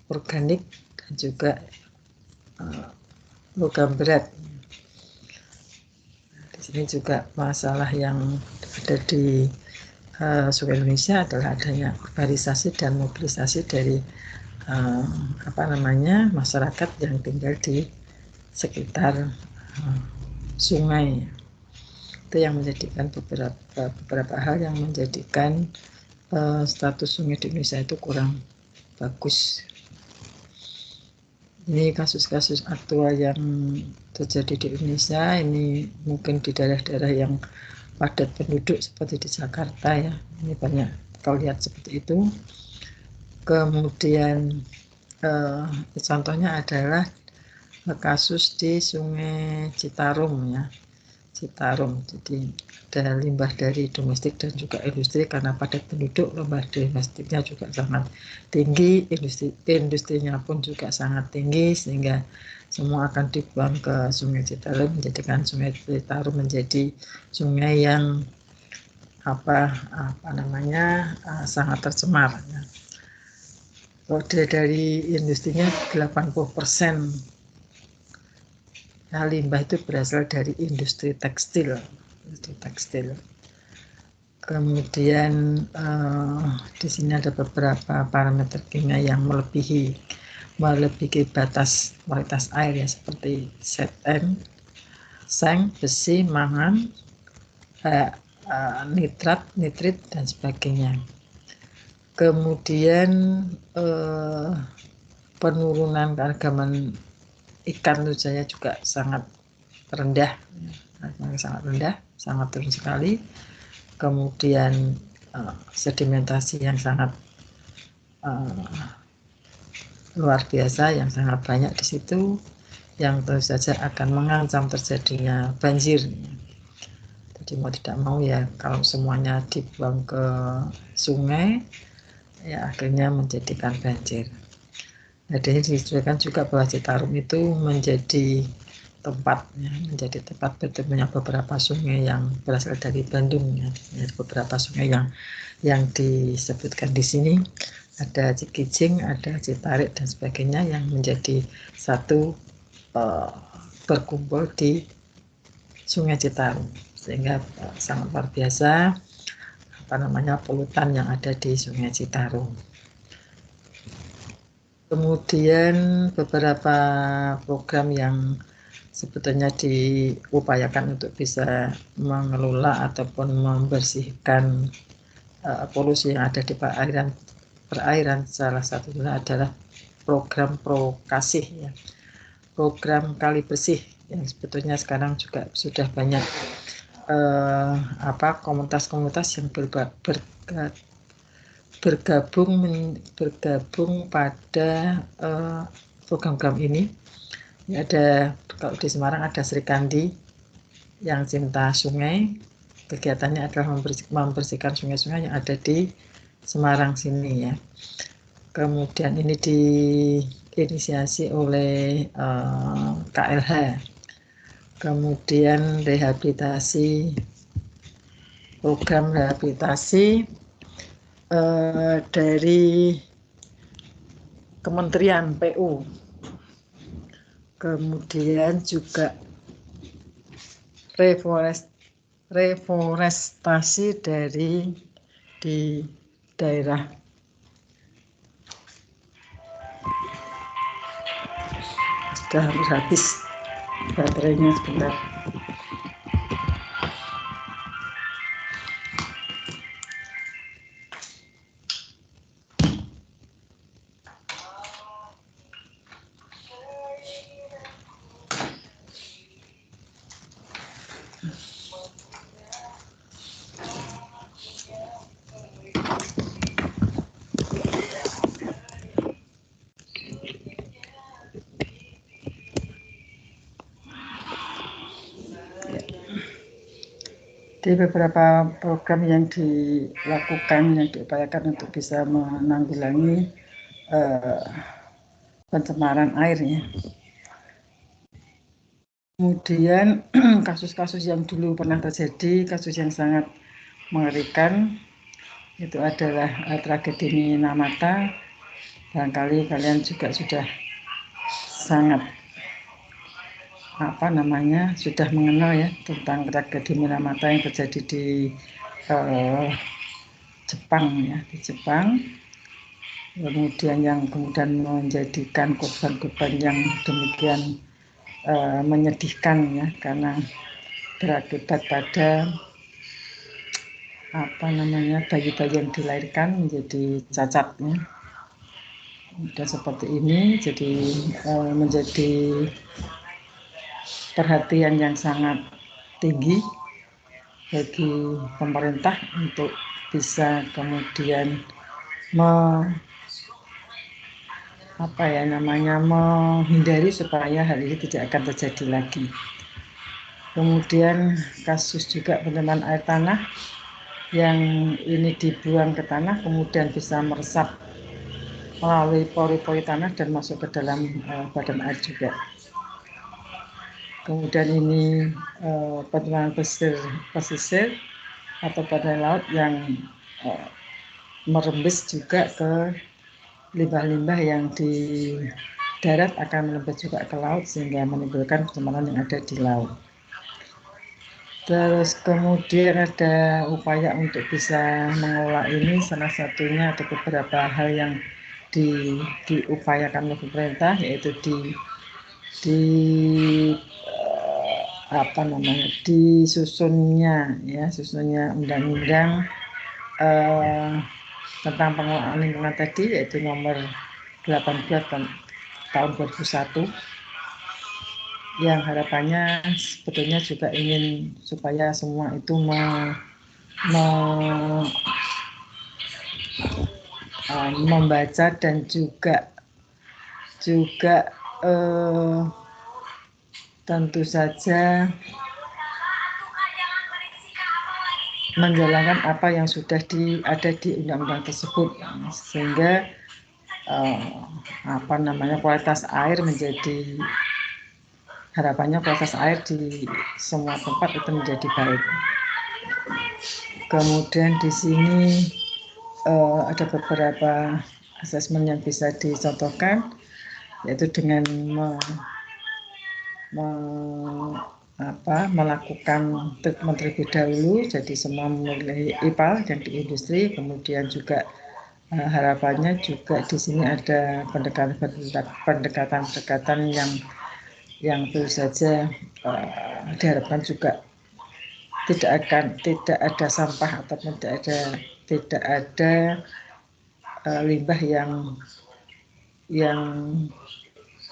organik dan juga logam berat. Di sini juga masalah yang ada di Sungai Indonesia adalah adanya urbanisasi dan mobilisasi dari masyarakat yang tinggal di sekitar sungai. Itu yang menjadikan beberapa hal yang menjadikan status sungai di Indonesia itu kurang bagus. Ini kasus-kasus aktual yang terjadi di Indonesia, ini mungkin di daerah-daerah yang padat penduduk seperti di Jakarta ya, ini banyak kalau lihat seperti itu. Kemudian contohnya adalah kasus di Sungai Citarum ya, Citarum. Jadi ada limbah dari domestik dan juga industri, karena padat penduduk limbah domestiknya juga sangat tinggi, industrinya pun juga sangat tinggi, sehingga semua akan dibuang ke Sungai Citarum, menjadikan Sungai Citarum menjadi sungai yang sangat tercemar. Kode dari industrinya 80% limbah itu berasal dari industri tekstil. Kemudian di sini ada beberapa parameter kimia yang melebihi batas kualitas air ya, seperti Zn, seng, besi, mangan, nitrat, nitrit dan sebagainya. Kemudian penurunan keanekaragaman ikan itu saya juga sangat rendah, sangat turun sekali. Kemudian sedimentasi yang sangat luar biasa, yang sangat banyak di situ, yang tentu saja akan mengancam terjadinya banjir. Jadi mau tidak mau ya, kalau semuanya dibuang ke sungai, ya akhirnya menjadikan banjir. Nah, ini disebutkan juga bahwa Citarum itu menjadi tempat bertemunya beberapa sungai yang berasal dari Bandung ya. Beberapa sungai yang disebutkan di sini, ada Cikijing, ada Citarik dan sebagainya, yang menjadi satu berkumpul di Sungai Citarum, sehingga sangat luar biasa polutan yang ada di Sungai Citarum. Kemudian beberapa program yang sebetulnya diupayakan untuk bisa mengelola ataupun membersihkan polusi yang ada di perairan, salah satunya adalah program Prokasih ya, program Kali Bersih, yang sebetulnya sekarang juga sudah banyak komunitas-komunitas yang bergabung pada program-program ini. Ada, kalau di Semarang ada Sri Kandi yang cinta sungai, kegiatannya adalah membersihkan sungai-sungai yang ada di Semarang sini ya. Kemudian ini diinisiasi oleh KLH. Kemudian program rehabilitasi dari Kementerian PU. Kemudian juga reforestasi di daerah. Sudah harus habis baterainya sebentar. Di beberapa program yang diupayakan untuk bisa menanggulangi pencemaran air ya. Kemudian kasus-kasus yang dulu pernah terjadi, kasus yang sangat mengerikan, itu adalah tragedi Minamata. Barangkali kalian juga sudah sangat sudah mengenal ya tentang tragedi Minamata yang terjadi di Jepang ya, di Jepang. Kemudian yang menjadikan korban-korban yang demikian menyedihkan ya, karena berakibat pada bayi-bayi yang dilahirkan menjadi cacat ya. Dan seperti ini, jadi menjadi perhatian yang sangat tinggi bagi pemerintah untuk bisa kemudian menghindari supaya hal ini tidak akan terjadi lagi. Kemudian kasus juga pencemaran air tanah yang ini dibuang ke tanah kemudian bisa meresap melalui pori-pori tanah dan masuk ke dalam badan air juga. Kemudian ini pencemaran pesisir atau badai laut yang merembes juga ke limbah-limbah yang di darat akan merembes juga ke laut sehingga menimbulkan pencemaran yang ada di laut. Terus kemudian ada upaya untuk bisa mengelola ini, salah satunya ada beberapa hal yang diupayakan oleh pemerintah, yaitu disusunnya undang-undang tentang pengelolaan lingkungan tadi, yaitu nomor 18 tahun 2001, yang harapannya sebetulnya juga ingin supaya semua itu membaca dan juga tentu saja menjalankan apa yang sudah ada di undang-undang tersebut, sehingga kualitas air menjadi, harapannya kualitas air di semua tempat itu menjadi baik. Kemudian di sini ada beberapa asesmen yang bisa dicontohkan, yaitu dengan melakukan treatment terlebih dahulu, jadi semua memilih IPAL yang di industri. Kemudian juga harapannya juga di sini ada pendekatan yang tentu saja diharapkan juga tidak ada sampah ataupun tidak ada limbah yang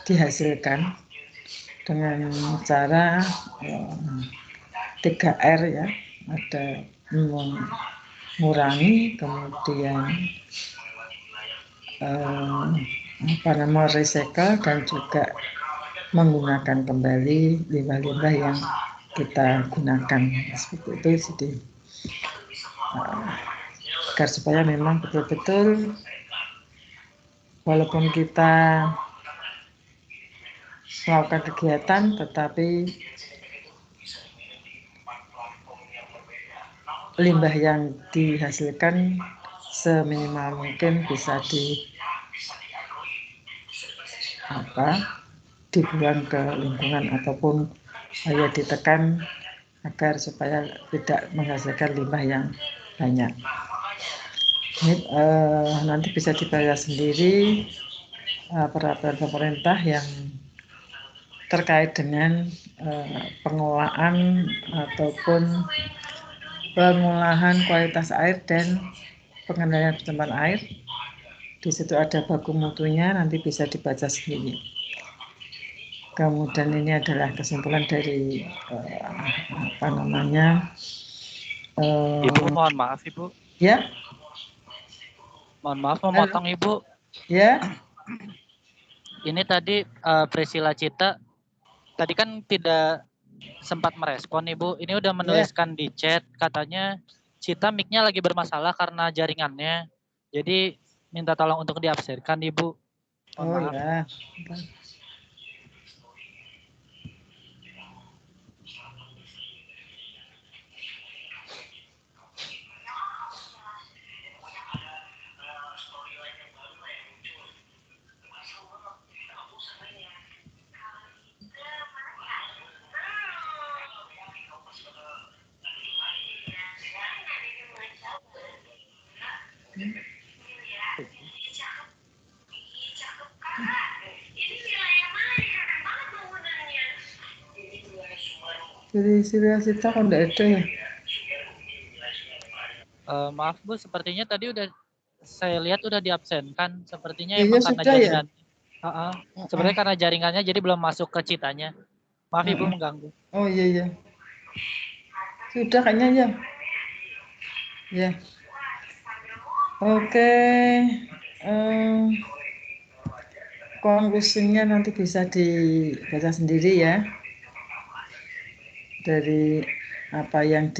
dihasilkan dengan cara 3R ya, ada mengurangi, kemudian recycle, dan juga menggunakan kembali limbah-limbah yang kita gunakan, seperti itu. Jadi agar supaya memang betul-betul walaupun kita melakukan kegiatan, tetapi limbah yang dihasilkan seminimal mungkin bisa dibuang ke lingkungan ataupun ditekan agar supaya tidak menghasilkan limbah yang banyak. Ini nanti bisa dibaca sendiri peraturan pemerintah yang terkait dengan pengelolaan ataupun pengolahan kualitas air dan pengendalian pencemaran air. Di situ ada baku mutunya, nanti bisa dibaca sendiri. Kemudian ini adalah kesimpulan dari Ibu, mohon maaf Ibu. Ya. Mohon maaf memotong Ibu. Ya. Ini tadi Priscilla Cita tadi kan tidak sempat merespon Ibu. Ini udah menuliskan di chat, katanya Cita mic-nya lagi bermasalah karena jaringannya. Jadi minta tolong untuk diabsenkan Ibu. Mohon maaf. Ya. Jadi Cita kan enggak ada ya? Maaf Bu, sepertinya tadi udah saya lihat udah diabsenkan. Sepertinya Iya, emang karena jaringan. Ya? Sebenarnya karena jaringannya jadi belum masuk ke Citanya. Maaf Ibu mengganggu. Oh iya. Sudah kayaknya ya. Ya. Oke. Konklusinya nanti bisa dibaca sendiri ya. Dari apa yang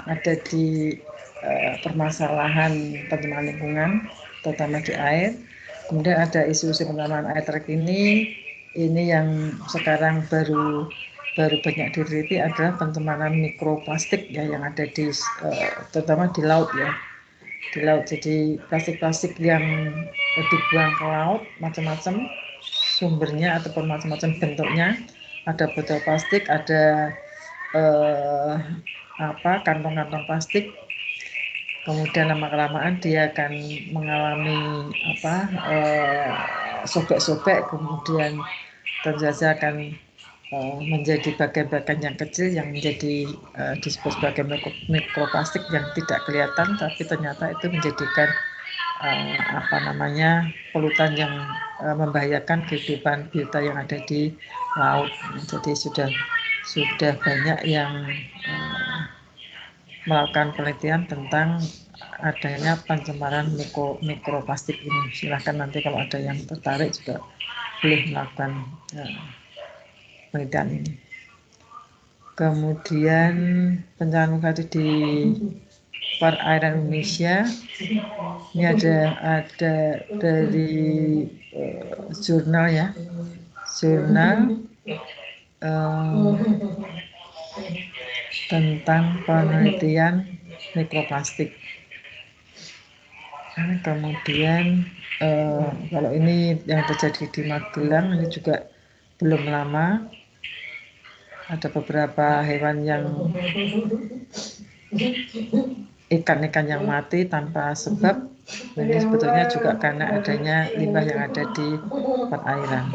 ada di permasalahan pencemaran lingkungan, terutama di air. Kemudian ada isu-isu pencemaran air terkini, ini yang sekarang baru baru banyak diteliti adalah pencemaran mikroplastik ya yang ada di terutama di laut ya. Di laut, jadi plastik-plastik yang dibuang ke laut macam-macam sumbernya ataupun macam-macam bentuknya. Ada botol plastik, ada kantong-kantong plastik. Kemudian lama-kelamaan dia akan mengalami sobek-sobek, kemudian tentu saja akan menjadi bagian-bagian yang kecil yang menjadi disebut sebagai mikroplastik yang tidak kelihatan, tapi ternyata itu menjadikan polutan yang membahayakan kehidupan biota yang ada di laut. Jadi sudah banyak yang melakukan penelitian tentang adanya pencemaran mikroplastik ini. Silahkan nanti kalau ada yang tertarik juga boleh melakukan penelitian ini. Kemudian pencemaran tadi di perairan Indonesia ini ada dari jurnal ya, tentang penelitian mikroplastik. Kemudian kalau ini yang terjadi di Magelang ini juga belum lama, ada beberapa hewan yang ikan-ikan yang mati tanpa sebab. Ini sebetulnya juga karena adanya limbah yang ada di perairan.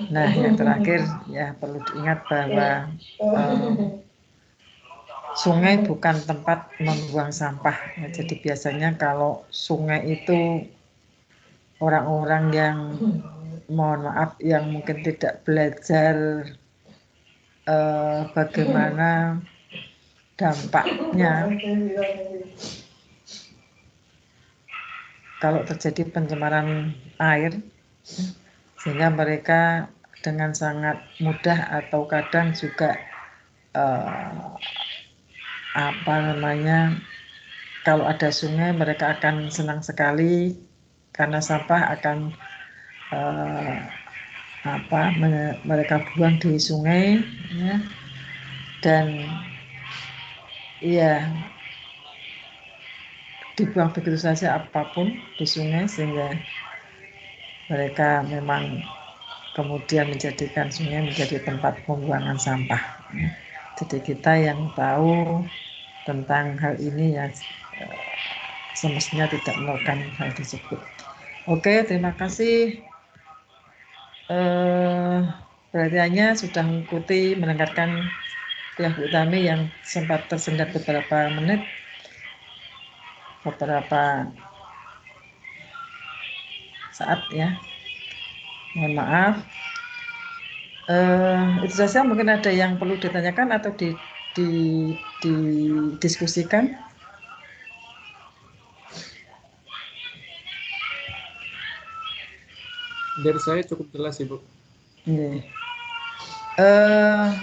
Nah, yang terakhir ya perlu diingat bahwa sungai bukan tempat membuang sampah. Ya, jadi biasanya kalau sungai itu orang-orang yang mohon maaf yang mungkin tidak belajar bagaimana dampaknya kalau terjadi pencemaran air, sehingga mereka dengan sangat mudah atau kadang juga kalau ada sungai mereka akan senang sekali karena sampah akan mereka buang di sungai ya. Dan ya dibuang begitu saja apapun di sungai sehingga mereka memang kemudian menjadikan sungai menjadi tempat pembuangan sampah. Jadi kita yang tahu tentang hal ini ya semestinya tidak melakukan hal tersebut. Oke, terima kasih perhatiannya sudah mengikuti mendengarkan kuliah Bu Utami yang sempat tersendat beberapa menit, beberapa saat ya. Mohon maaf. Itu saja, mungkin ada yang perlu ditanyakan atau didiskusikan. Dari saya cukup jelas Ibu.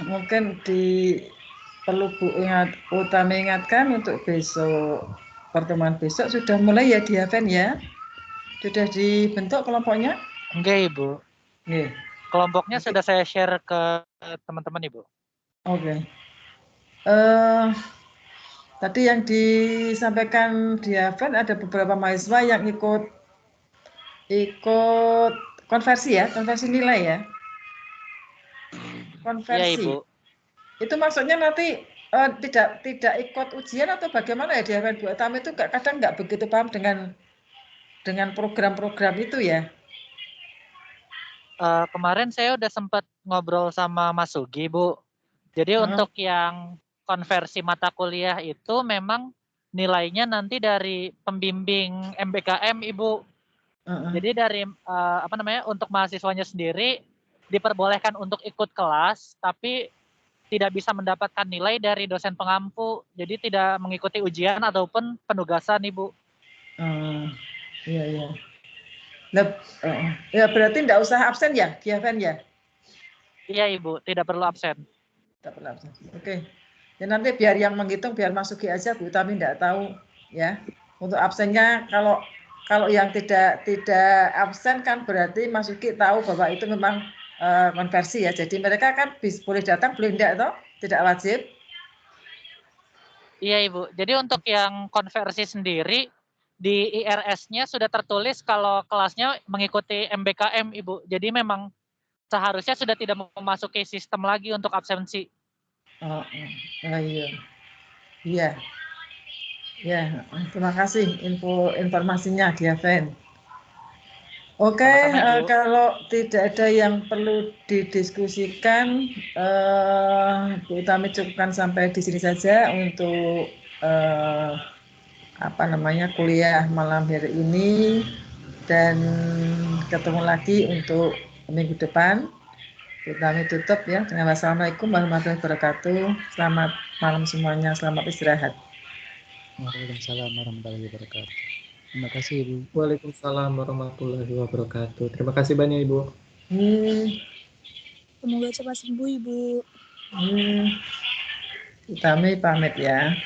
Mungkin perlu Bu Utami ingatkan untuk besok, pertemuan besok sudah mulai ya di Haven ya? Sudah dibentuk kelompoknya? Enggak Ibu. Nggih. Kelompoknya sudah saya share ke teman-teman Ibu. Oke. Tadi yang disampaikan di Haven ada beberapa mahasiswa yang ikut konversi ya, konversi nilai ya. Konversi. Iya Ibu. Itu maksudnya nanti tidak ikut ujian atau bagaimana ya di Haven Bu Utami itu kadang nggak begitu paham dengan program-program itu ya. Kemarin saya udah sempat ngobrol sama Mas Sugi Bu. Jadi untuk yang konversi mata kuliah itu memang nilainya nanti dari pembimbing MBKM Ibu. Jadi dari untuk mahasiswanya sendiri diperbolehkan untuk ikut kelas, tapi tidak bisa mendapatkan nilai dari dosen pengampu. Jadi tidak mengikuti ujian ataupun penugasan Ibu. Iya. Ya berarti tidak usah absen ya, Haven ya? Iya Ibu, tidak perlu absen. Tidak perlu absen. Oke. Ya nanti biar yang menghitung biar masuki aja Bu Utami tidak tahu ya. Untuk absennya kalau yang tidak absen kan berarti Mas Uki tahu bahwa itu memang konversi ya. Jadi mereka kan boleh datang, boleh enggak toh? Tidak wajib. Iya Ibu. Jadi untuk yang konversi sendiri di IRS-nya sudah tertulis kalau kelasnya mengikuti MBKM Ibu. Jadi memang seharusnya sudah tidak memasuki sistem lagi untuk absensi. Oh iya. Iya. Ya, terima kasih informasinya Diaven. Oke, Sama-sama, Ibu. kalau tidak ada yang perlu didiskusikan, Bu Utami cukupkan sampai di sini saja untuk kuliah malam hari ini, dan ketemu lagi untuk minggu depan. Bu Utami tutup ya dengan wassalamualaikum warahmatullahi wabarakatuh. Selamat malam semuanya, selamat istirahat. Waalaikumsalam warahmatullahi wabarakatuh. Terima kasih Ibu. Waalaikumsalam warahmatullahi wabarakatuh. Terima kasih banyak Ibu. Semoga cepat sembuh, Ibu. Utami pamit ya.